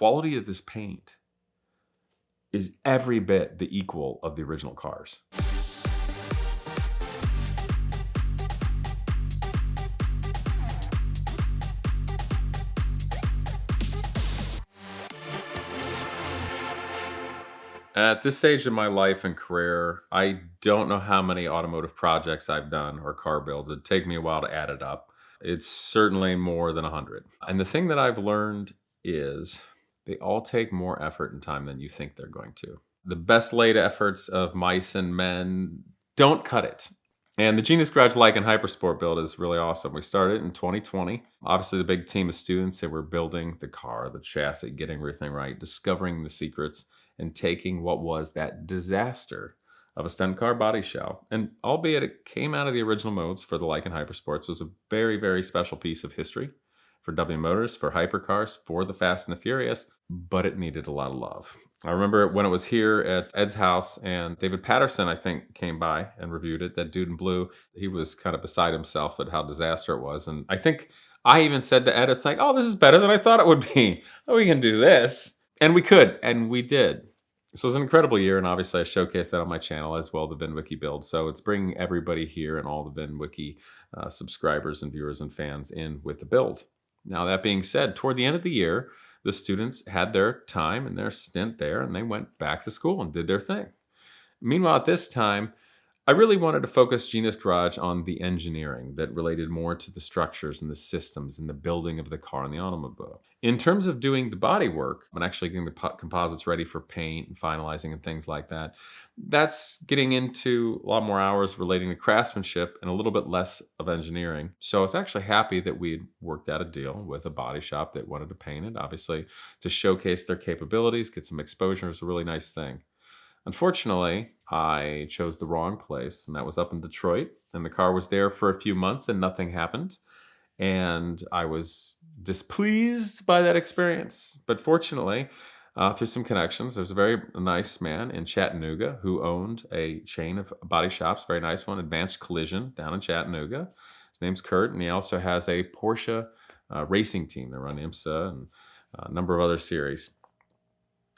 quality of this paint is every bit the equal of the original cars. At this stage in my life and career, I don't know how many automotive projects I've done or car builds. It'd take me a while to add it up. It's certainly more than 100. And the thing that I've learned is they all take more effort and time than you think they're going to. The best laid efforts of mice and men don't cut it. And the Genius Garage Lykan Hypersport build is really awesome. We started in 2020. Obviously, the big team of students that were building the car, the chassis, getting everything right, discovering the secrets, and taking what was that disaster of a stunt car body shell. And albeit it came out of the original modes for the Lykan Hypersports, was a very, very special piece of history for W Motors, for hypercars, for the Fast and the Furious, but it needed a lot of love. I remember when it was here at Ed's house, and David Patterson, I think, came by and reviewed it. That dude in blue, he was kind of beside himself at how disaster it was. And I think I even said to Ed, it's like, oh, this is better than I thought it would be. Oh, we can do this. And we could, and we did. So it was an incredible year, and obviously I showcased that on my channel as well, the VINwiki build. So it's bringing everybody here and all the VINwiki subscribers and viewers and fans in with the build. Now, that being said, toward the end of the year, the students had their time and their stint there, and they went back to school and did their thing. Meanwhile, at this time, I really wanted to focus Genius Garage on the engineering that related more to the structures and the systems and the building of the car and the automobile. In terms of doing the body work and actually getting the composites ready for paint and finalizing and things like that, that's getting into a lot more hours relating to craftsmanship and a little bit less of engineering. So I was actually happy that we had worked out a deal with a body shop that wanted to paint it, obviously to showcase their capabilities, get some exposure. It was a really nice thing. Unfortunately, I chose the wrong place, and that was up in Detroit. And the car was there for a few months and nothing happened. And I was displeased by that experience. But fortunately, through some connections, there's a very nice man in Chattanooga who owned a chain of body shops, very nice one, Advanced Collision down in Chattanooga. His name's Kurt, and he also has a Porsche racing team. They run IMSA and a number of other series.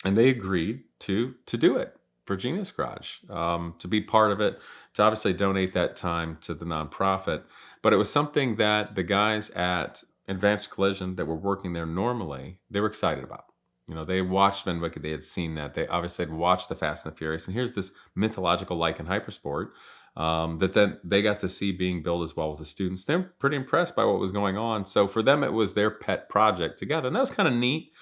And they agreed to do it for Genius Garage, to be part of it, to obviously donate that time to the nonprofit. But it was something that the guys at Advanced Collision that were working there normally, they were excited about. You know, they watched VINwiki, they had seen that. They obviously had watched the Fast and the Furious. And here's this mythological Lykan Hypersport that then they got to see being built as well with the students. They're pretty impressed by what was going on. So for them, it was their pet project together. And that was kind of neat.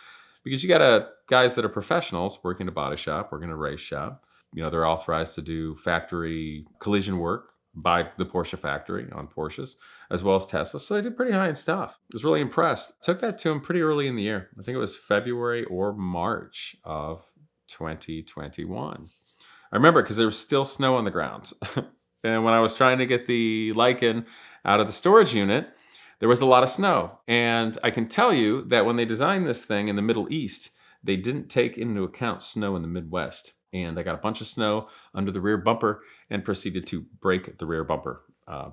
Because you got guys that are professionals working in a body shop, working in a race shop. You know, they're authorized to do factory collision work by the Porsche factory on Porsches, as well as Tesla. So they did pretty high-end stuff. I was really impressed. Took that to them pretty early in the year. I think it was February or March of 2021. I remember because there was still snow on the ground. And when I was trying to get the Lykan out of the storage unit, there was a lot of snow. And I can tell you that when they designed this thing in the Middle East, they didn't take into account snow in the Midwest. And I got a bunch of snow under the rear bumper and proceeded to break the rear bumper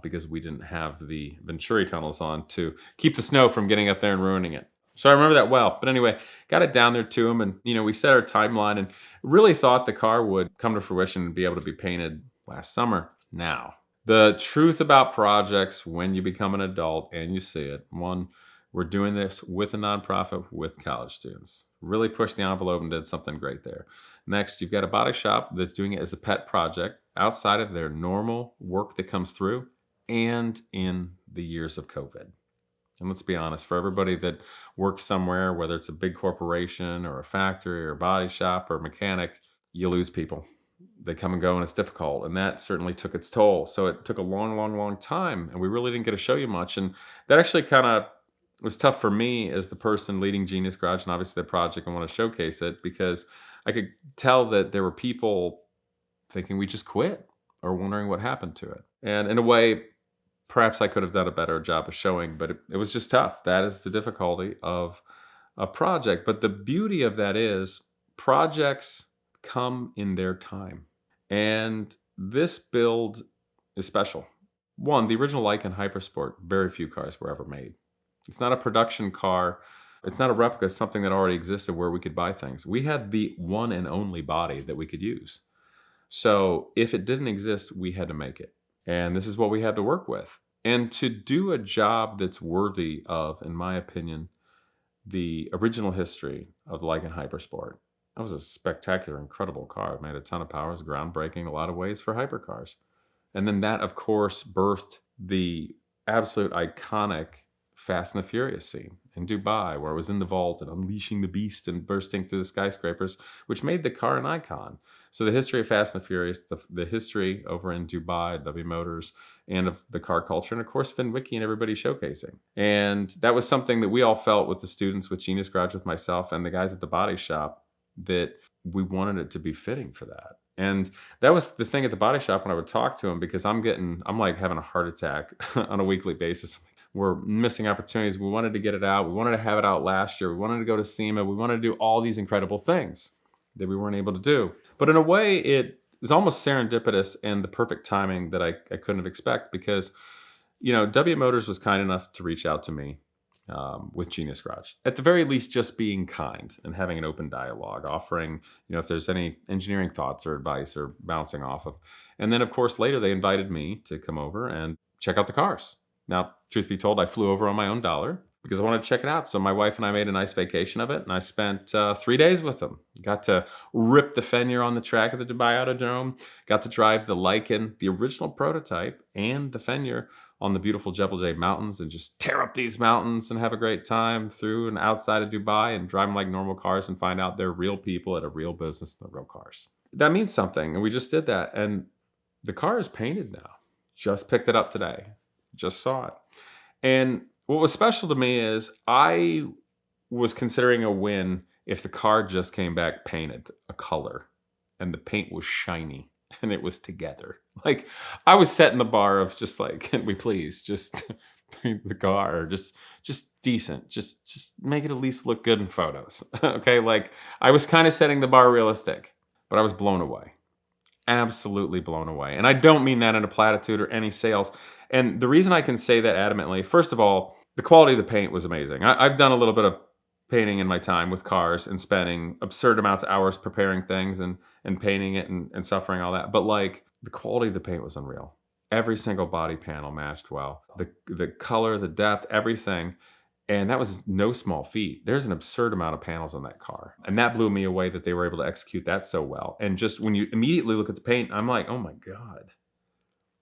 because we didn't have the Venturi tunnels on to keep the snow from getting up there and ruining it. So I remember that well. But anyway, got it down there to them. And, you know, we set our timeline and really thought the car would come to fruition and be able to be painted last summer. Now, the truth about projects when you become an adult and you see it, one, we're doing this with a nonprofit with college students. Really pushed the envelope and did something great there. Next, you've got a body shop that's doing it as a pet project outside of their normal work that comes through and in the years of COVID. And let's be honest, for everybody that works somewhere, whether it's a big corporation or a factory or a body shop or a mechanic, you lose people. They come and go and it's difficult. And that certainly took its toll. So it took a long time and we really didn't get to show you much. And that actually kind of was tough for me as the person leading Genius Garage and obviously the project. I want to showcase it because I could tell that there were people thinking we just quit or wondering what happened to it. And in a way, perhaps I could have done a better job of showing, but it was just tough. That is the difficulty of a project. But the beauty of that is projects come in their time. And this build is special. One, the original Lykan Hypersport, very few cars were ever made. It's not a production car It's not a replica, it's something that already existed where we could buy things. We had the one and only body that we could use. So if it didn't exist, we had to make it. And this is what we had to work with. And to do a job that's worthy of, in my opinion, the original history of the Lykan Hypersport. That was a spectacular, incredible car. It made a ton of power. It was groundbreaking in a lot of ways for hypercars. And then that, of course, birthed the absolute iconic Fast and the Furious scene in Dubai, where it was in the vault and unleashing the beast and bursting through the skyscrapers, which made the car an icon. So the history of Fast and the Furious, the history over in Dubai, W Motors, and of the car culture, and of course VINwiki and everybody showcasing. And that was something that we all felt with the students, with Genius Garage, with myself, and the guys at the body shop, that we wanted it to be fitting for that. And that was the thing at the body shop when I would talk to them, because I'm like having a heart attack on a weekly basis. We're missing opportunities. We wanted to get it out. We wanted to have it out last year. We wanted to go to SEMA. We wanted to do all these incredible things that we weren't able to do. But in a way, it is almost serendipitous and the perfect timing that I couldn't have expected, because, W Motors was kind enough to reach out to me with Genius Garage. At the very least, just being kind and having an open dialogue, offering, if there's any engineering thoughts or advice or bouncing off of. And then, of course, later they invited me to come over and check out the cars. Now, truth be told, I flew over on my own dollar because I wanted to check it out. So my wife and I made a nice vacation of it, and I spent 3 days with them. Got to rip the fender on the track of the Dubai Autodrome, got to drive the Lykan, the original prototype, and the fender on the beautiful Jebel Jay Mountains, and just tear up these mountains and have a great time through and outside of Dubai and drive them like normal cars and find out they're real people at a real business and they're real cars. That means something, and we just did that. And the car is painted now. Just picked it up today. Just saw it. And what was special to me is I was considering a win if the car just came back painted a color and the paint was shiny and it was together. Like, I was setting the bar of just like, can we please just paint the car, just decent, just make it at least look good in photos. Okay, like, I was kind of setting the bar realistic, but I was blown away. Absolutely blown away. And I don't mean that in a platitude or any sales. And the reason I can say that adamantly, first of all, the quality of the paint was amazing. I've done a little bit of painting in my time with cars and spending absurd amounts of hours preparing things and painting it and suffering all that. But like, the quality of the paint was unreal. Every single body panel matched well. The color, the depth, everything. And that was no small feat. There's an absurd amount of panels on that car. And that blew me away that they were able to execute that so well. And just when you immediately look at the paint, I'm like, oh my God.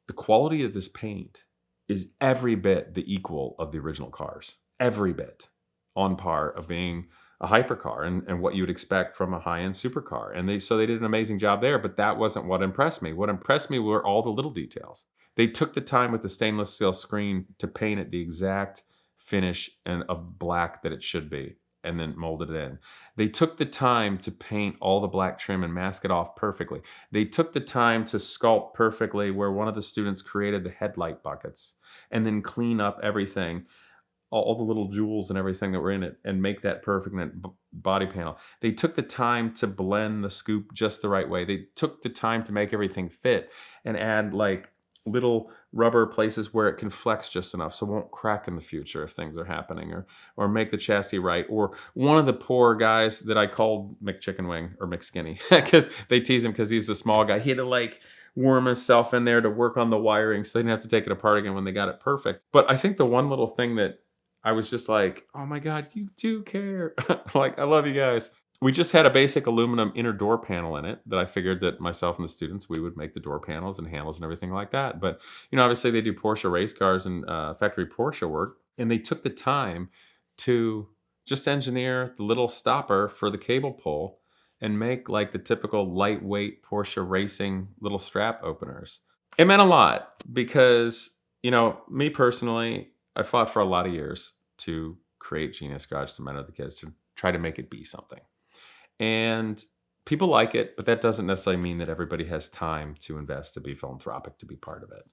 The quality of this paint is every bit the equal of the original cars. Every bit on par of being a hypercar and what you would expect from a high-end supercar. And they did an amazing job there, but that wasn't what impressed me. What impressed me were all the little details. They took the time with the stainless steel screen to paint it the exact finish and of black that it should be, and then molded it in. They took the time to paint all the black trim and mask it off perfectly. They took the time to sculpt perfectly where one of the students created the headlight buckets and then clean up everything, all the little jewels and everything that were in it, and make that perfect body panel. They took the time to blend the scoop just the right way. They took the time to make everything fit and add like little rubber places where it can flex just enough so it won't crack in the future if things are happening, or make the chassis right. Or one of the poor guys that I called McChicken Wing or McSkinny because they tease him because he's the small guy. He had to like worm himself in there to work on the wiring so they didn't have to take it apart again when they got it perfect. But I think the one little thing that I was just like, oh my God, you do care. Like, I love you guys. We just had a basic aluminum inner door panel in it that I figured that myself and the students, we would make the door panels and handles and everything like that. But, obviously they do Porsche race cars and factory Porsche work. And they took the time to just engineer the little stopper for the cable pull and make like the typical lightweight Porsche racing little strap openers. It meant a lot because, me personally, I fought for a lot of years to create Genius Garage to mentor the kids, to try to make it be something. And people like it, but that doesn't necessarily mean that everybody has time to invest, to be philanthropic, to be part of it.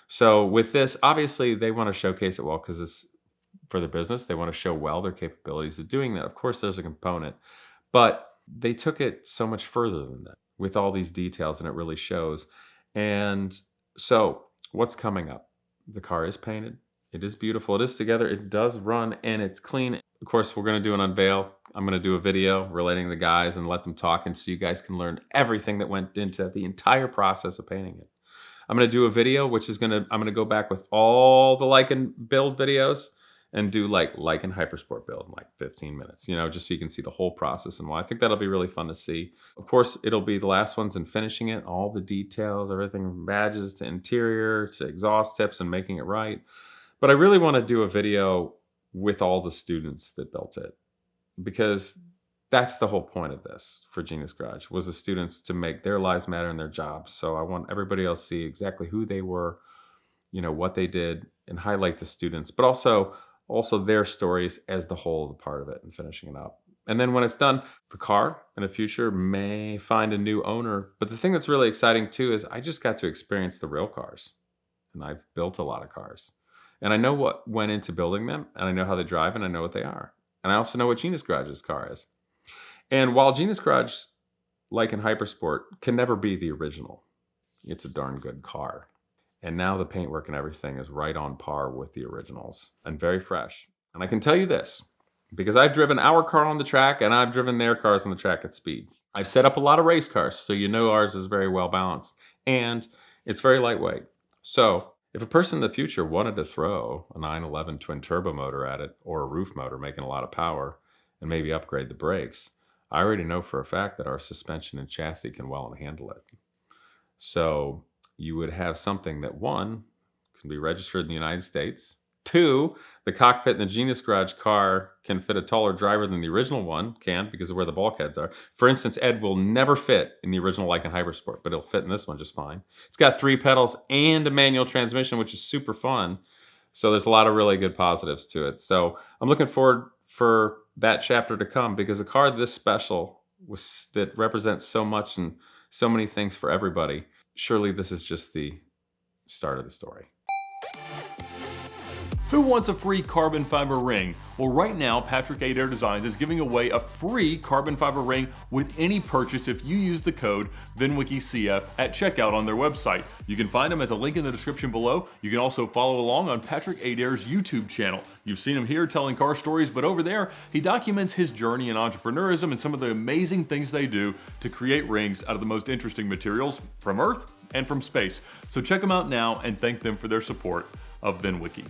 So with this, obviously they want to showcase it well because it's for their business. They want to show well their capabilities of doing that. Of course, there's a component, but they took it so much further than that with all these details, and it really shows. And so what's coming up? The car is painted. It is beautiful. It is together. It does run and it's clean. Of course, we're going to do an unveil. I'm going to do a video relating the guys and let them talk, and so you guys can learn everything that went into the entire process of painting it. I'm going to do a video, which is I'm going to go back with all the Lykan build videos and do like Lykan Hypersport build in like 15 minutes, just so you can see the whole process and why. I think that'll be really fun to see. Of course, it'll be the last ones in finishing it, all the details, everything from badges to interior to exhaust tips and making it right. But I really want to do a video with all the students that built it, because that's the whole point of this for Genius Garage, was the students to make their lives matter in their jobs. So I want everybody else to see exactly who they were, what they did, and highlight the students, but also their stories as the whole of the part of it and finishing it up. And then when it's done, the car in the future may find a new owner. But the thing that's really exciting too is I just got to experience the real cars, and I've built a lot of cars. And I know what went into building them, and I know how they drive, and I know what they are. And I also know what Genius Garage's car is. And while Genius Garage, Lykan Hypersport, can never be the original, it's a darn good car. And now the paintwork and everything is right on par with the originals and very fresh. And I can tell you this, because I've driven our car on the track and I've driven their cars on the track at speed. I've set up a lot of race cars, so ours is very well balanced. And it's very lightweight. So if a person in the future wanted to throw a 911 twin turbo motor at it, or a roof motor making a lot of power, and maybe upgrade the brakes, I already know for a fact that our suspension and chassis can well handle it. So you would have something that, one, can be registered in the United States. Two, the cockpit in the Genius Garage car can fit a taller driver than the original one can, because of where the bulkheads are. For instance, Ed will never fit in the original Lykan Hypersport, but he'll fit in this one just fine. It's got 3 pedals and a manual transmission, which is super fun. So there's a lot of really good positives to it. So I'm looking forward for that chapter to come, because a car this special, that represents so much and so many things for everybody, surely this is just the start of the story. Who wants a free carbon fiber ring? Well, right now, Patrick Adair Designs is giving away a free carbon fiber ring with any purchase if you use the code VINwikicF at checkout on their website. You can find them at the link in the description below. You can also follow along on Patrick Adair's YouTube channel. You've seen him here telling car stories, but over there, he documents his journey in entrepreneurism and some of the amazing things they do to create rings out of the most interesting materials from Earth and from space. So check them out now and thank them for their support of VINwiki.